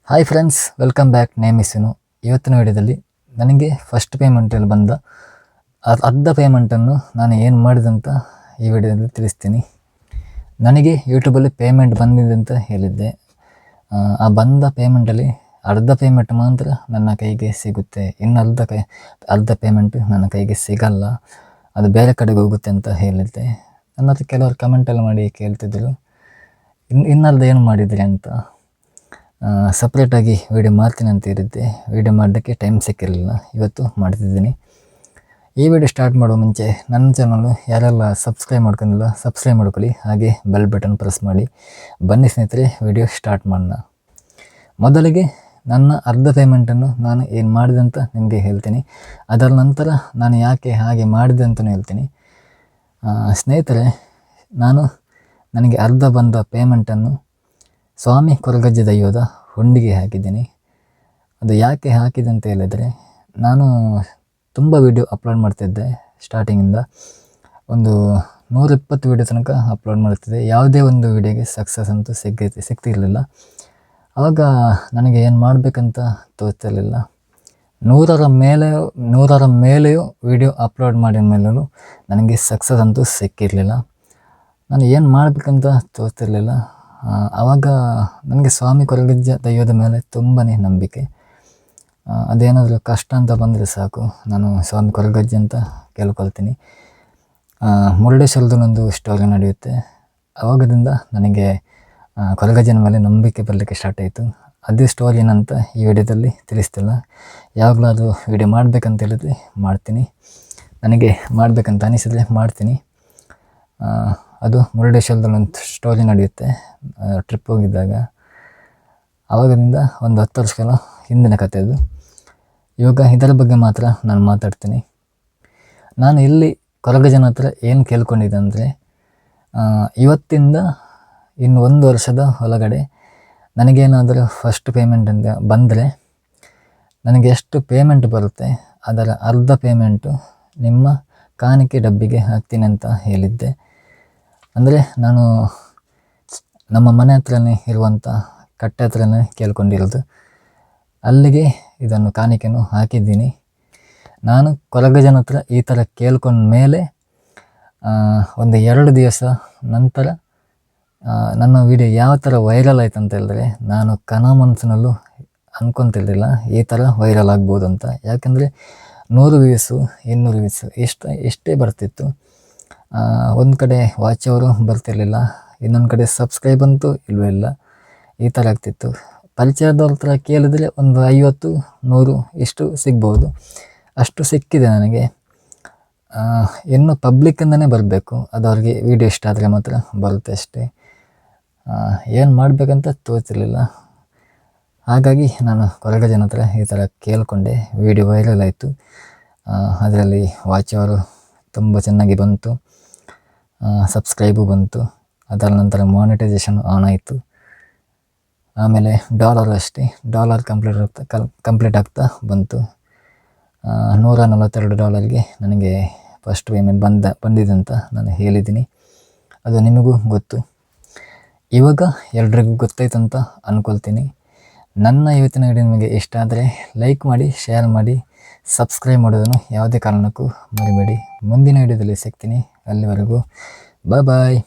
Hi friends, welcome back. Name is Vinu. ಇವತ್ತಿನ ವಿಡಿಯೋದಲ್ಲಿ ನನಗೆ ಫಸ್ಟ್ ಪೇಮೆಂಟಲ್ಲಿ ಬಂದ ಅರ್ಧ ಪೇಮೆಂಟನ್ನು ನಾನು ಏನು ಮಾಡಿದಂತ ಈ ವಿಡಿಯೋದಲ್ಲಿ ತಿಳಿಸ್ತೀನಿ. ನನಗೆ ಯೂಟ್ಯೂಬಲ್ಲಿ ಪೇಮೆಂಟ್ ಬಂದಿದೆ ಅಂತ ಹೇಳಿದ್ದೆ. ಆ ಬಂದ ಪೇಮೆಂಟಲ್ಲಿ ಅರ್ಧ ಪೇಮೆಂಟ್ ಮಾತ್ರ ನನ್ನ ಕೈಗೆ ಸಿಗುತ್ತೆ, ಇನ್ನು ಅರ್ಧ ಪೇಮೆಂಟ್ ನನ್ನ ಕೈಗೆ ಸಿಗಲ್ಲ, ಅದು ಬೇರೆ ಕಡೆಗೆ ಹೋಗುತ್ತೆ ಅಂತ ಹೇಳಿದ್ದೆ. ನನ್ನ ಹತ್ರ ಕೆಲವರು ಕಮೆಂಟಲ್ಲಿ ಮಾಡಿ ಕೇಳ್ತಿದ್ದರು, ಇನ್ನರ್ಧ ಏನು ಮಾಡಿದ್ರಿ ಅಂತ. ಸಪ್ರೇಟಾಗಿ ವೀಡಿಯೋ ಮಾಡ್ತೀನಿ ಅಂತ ಇರುತ್ತೆ. ವೀಡಿಯೋ ಮಾಡೋಕ್ಕೆ ಟೈಮ್ ಸಿಕ್ಕಿರಲಿಲ್ಲ, ಇವತ್ತು ಮಾಡ್ತಿದ್ದೀನಿ. ಈ ವಿಡಿಯೋ ಸ್ಟಾರ್ಟ್ ಮಾಡೋ ಮುಂಚೆ ನನ್ನ ಚಾನಲ್ಲು ಯಾರೆಲ್ಲ ಸಬ್ಸ್ಕ್ರೈಬ್ ಮಾಡ್ಕೊಂಡಿಲ್ಲ ಸಬ್ಸ್ಕ್ರೈಬ್ ಮಾಡ್ಕೊಳ್ಳಿ, ಹಾಗೆ ಬೆಲ್ ಬಟನ್ ಪ್ರೆಸ್ ಮಾಡಿ. ಬನ್ನಿ ಸ್ನೇಹಿತರೆ, ವಿಡಿಯೋ ಸ್ಟಾರ್ಟ್ ಮಾಡೋಣ. ಮೊದಲಿಗೆ ನನ್ನ ಅರ್ಧ ಪೇಮೆಂಟನ್ನು ನಾನು ಏನು ಮಾಡಿದೆ ಅಂತ ನಿಮಗೆ ಹೇಳ್ತೀನಿ. ಅದರ ನಂತರ ನಾನು ಯಾಕೆ ಹಾಗೆ ಮಾಡಿದೆ ಅಂತಲೂ ಹೇಳ್ತೀನಿ. ಸ್ನೇಹಿತರೆ, ನನಗೆ ಅರ್ಧ ಬಂದ ಪೇಮೆಂಟನ್ನು ಸ್ವಾಮಿ ಕೊರಗಜ್ಜೆ ದೈವದ ಹುಂಡಿಗೆ ಹಾಕಿದ್ದೀನಿ. ಅದು ಯಾಕೆ ಹಾಕಿದೆ ಅಂತ ಹೇಳಿದರೆ, ನಾನು ತುಂಬ ವೀಡಿಯೋ ಅಪ್ಲೋಡ್ ಮಾಡ್ತಿದ್ದೆ. ಸ್ಟಾರ್ಟಿಂಗಿಂದ ಒಂದು 120 ವೀಡಿಯೋ ತನಕ ಅಪ್ಲೋಡ್ ಮಾಡ್ತಿದ್ದೆ. ಯಾವುದೇ ಒಂದು ವೀಡಿಯೋಗೆ ಸಕ್ಸಸ್ ಅಂತೂ ಸಿಗ್ತಿರಲಿಲ್ಲ. ಆವಾಗ ನನಗೆ ಏನು ಮಾಡಬೇಕಂತ ತೋಚ್ತಿರಲಿಲ್ಲ. 100ರ ಮೇಲೆಯೂ ವೀಡಿಯೋ ಅಪ್ಲೋಡ್ ಮಾಡಿದ ಮೇಲೂ ನನಗೆ ಸಕ್ಸಸ್ ಅಂತೂ ಸಿಕ್ಕಿರಲಿಲ್ಲ. ನಾನು ಏನು ಮಾಡಬೇಕಂತ ತೋಚ್ತಿರಲಿಲ್ಲ. ಆವಾಗ ನನಗೆ ಸ್ವಾಮಿ ಕೊರಗಜ್ಜೆ ದೈವದ ಮೇಲೆ ತುಂಬಾ ನಂಬಿಕೆ. ಅದೇನಾದರೂ ಕಷ್ಟ ಅಂತ ಬಂದರೆ ಸಾಕು, ನಾನು ಸ್ವಾಮಿ ಕೊರಗಜ್ಜೆ ಅಂತ ಕೇಳ್ಕೊಳ್ತೀನಿ. ಮುರುಡೇಶ್ವರದಲ್ಲೊಂದು ಸ್ಟೋರಿ ನಡೆಯುತ್ತೆ. ಆವಾಗದಿಂದ ನನಗೆ ಕೊರಗಜ್ಜನ ಮೇಲೆ ನಂಬಿಕೆ ಬರಲಿಕ್ಕೆ ಸ್ಟಾರ್ಟ್ ಆಯಿತು. ಅದೇ ಸ್ಟೋರಿ ಏನಂತ ಈ ವಿಡಿಯೋದಲ್ಲಿ ತಿಳಿಸ್ತಿಲ್ಲ. ಯಾವಾಗಲಾದರೂ ವಿಡಿಯೋ ಮಾಡಬೇಕಂತ ಹೇಳಿದ್ರೆ ಮಾಡ್ತೀನಿ, ನನಗೆ ಮಾಡಬೇಕಂತ ಅನಿಸಿದರೆ ಮಾಡ್ತೀನಿ. ಅದು ಮುರುಡೇಶ್ವರದಲ್ಲೊಂದು ಸ್ಟೋರಿ ನಡೆಯುತ್ತೆ. ಟ್ರಿಪ್ ಹೋಗಿದ್ದಾಗ, ಆವಾಗಿಂದ ಒಂದು 10 ವರ್ಷಗಳ ಹಿಂದಿನ ಕಥೆ ಅದು. ಇವಾಗ ಇದರ ಬಗ್ಗೆ ಮಾತ್ರ ನಾನು ಮಾತಾಡ್ತೀನಿ. ನಾನು ಇಲ್ಲಿ ಕೊರಗಜ್ಜನ ಹತ್ರ ಏನು ಕೇಳ್ಕೊಂಡಿದ್ದೆ ಅಂದರೆ, ಇವತ್ತಿಂದ ಇನ್ನು 1 ವರ್ಷದ ಒಳಗಡೆ ನನಗೇನಾದರೂ ಫಸ್ಟ್ ಪೇಮೆಂಟ್ ಅಂತ ಬಂದರೆ, ನನಗೆ ಎಷ್ಟು ಪೇಮೆಂಟ್ ಬರುತ್ತೆ ಅದರ ಅರ್ಧ ಪೇಮೆಂಟು ನಿಮ್ಮ ಕಾಣಿಕೆ ಡಬ್ಬಿಗೆ ಹಾಕ್ತೀನಿ ಅಂತ ಹೇಳಿದ್ದೆ. ಅಂದರೆ ನಾನು ನಮ್ಮ ಮನೆ ಹತ್ರನೇ ಇರುವಂಥ ಕಟ್ಟೆ ಹತ್ರನೇ ಕೇಳ್ಕೊಂಡಿರೋದು. ಅಲ್ಲಿಗೆ ಇದನ್ನು ಕಾಣಿಕೆಯನ್ನು ಹಾಕಿದ್ದೀನಿ. ನಾನು ಕೊರಗಜ್ಜನ ಹತ್ರ ಈ ಥರ ಕೇಳ್ಕೊಂಡ ಮೇಲೆ ಒಂದು 2 ದಿವಸ ನಂತರ ನನ್ನ ವಿಡಿಯೋ ಯಾವ ಥರ ವೈರಲ್ ಆಯ್ತು ಅಂತ ಹೇಳಿದ್ರೆ, ನಾನು ಮನಸ್ಸಿನಲ್ಲೂ ಅಂದ್ಕೊತಿರ್ಲಿಲ್ಲ ಈ ಥರ ವೈರಲ್ ಆಗ್ಬೋದು ಅಂತ. ಯಾಕೆಂದರೆ 100 ವ್ಯೂಸು 200 ವ್ಯೂಸು ಎಷ್ಟೇ ಬರ್ತಿತ್ತು. ಒಂದು ಕಡೆ ವಾಚ್ ಅವರು ಬರ್ತಿರ್ಲಿಲ್ಲ, ಇನ್ನೊಂದು ಕಡೆ ಸಬ್ಸ್ಕ್ರೈಬ್ ಅಂತೂ ಇಲ್ಲವೇ ಇಲ್ಲ. ಈ ಥರ ಆಗ್ತಿತ್ತು. ಪರಿಚಯದವ್ರ ಹತ್ರ ಕೇಳಿದ್ರೆ ಒಂದು 50-100 ಇಷ್ಟು ಸಿಗ್ಬೋದು. ಅಷ್ಟು ಸಿಕ್ಕಿದೆ ನನಗೆ. ಇನ್ನು ಪಬ್ಲಿಕ್ಕಿಂದನೇ ಬರಬೇಕು, ಅದು ಅವ್ರಿಗೆ ವೀಡಿಯೋ ಇಷ್ಟ ಆದರೆ ಮಾತ್ರ ಬರುತ್ತೆ ಅಷ್ಟೇ. ಏನು ಮಾಡಬೇಕಂತ ತೋಚಿರಲಿಲ್ಲ. ಹಾಗಾಗಿ ನಾನು ಕೊರಗಜ್ಜನ ಹತ್ರ ಈ ಥರ ಕೇಳಿಕೊಂಡೆ. ವೀಡಿಯೋ ವೈರಲ್ ಆಯಿತು. ಅದರಲ್ಲಿ ವಾಚ್ ಅವರು ತುಂಬ ಚೆನ್ನಾಗಿ ಬಂತು, ಸಬ್ಸ್ಕ್ರೈಬು ಬಂತು. ಅದರ ನಂತರ ಮಾನಿಟೈಸೇಷನ್ ಆನ್ ಆಯಿತು. ಆಮೇಲೆ ಡಾಲರ್ ಅಷ್ಟೇ, ಡಾಲರ್ ಕಂಪ್ಲೀಟ್ ಆಗ್ತಾ ಬಂತು. $142 ನನಗೆ ಫಸ್ಟ್ ಪೇಮೆಂಟ್ ಬಂದಿದೆ ಅಂತ ನಾನು ಹೇಳಿದ್ದೀನಿ. ಅದು ನಿಮಗೂ ಗೊತ್ತು. ಇವಾಗ ಎಲ್ರಿಗೂ ಗೊತ್ತಾಯ್ತು ಅಂತ ಅಂದ್ಕೊಳ್ತೀನಿ. ನನ್ನ ಇವತ್ತಿನ ವಿಡಿಯೋ ನಿಮಗೆ ಇಷ್ಟ ಆದರೆ ಲೈಕ್ ಮಾಡಿ, ಶೇರ್ ಮಾಡಿ, ಸಬ್ಸ್ಕ್ರೈಬ್ ಮಾಡೋದನ್ನು ಯಾವುದೇ ಕಾರಣಕ್ಕೂ ಮರಿಬೇಡಿ. ಮುಂದಿನ ವಿಡಿಯೋದಲ್ಲಿ ಸಿಗ್ತೀನಿ. ಅಲ್ಲಿವರೆಗೂ ಬಾಯ್.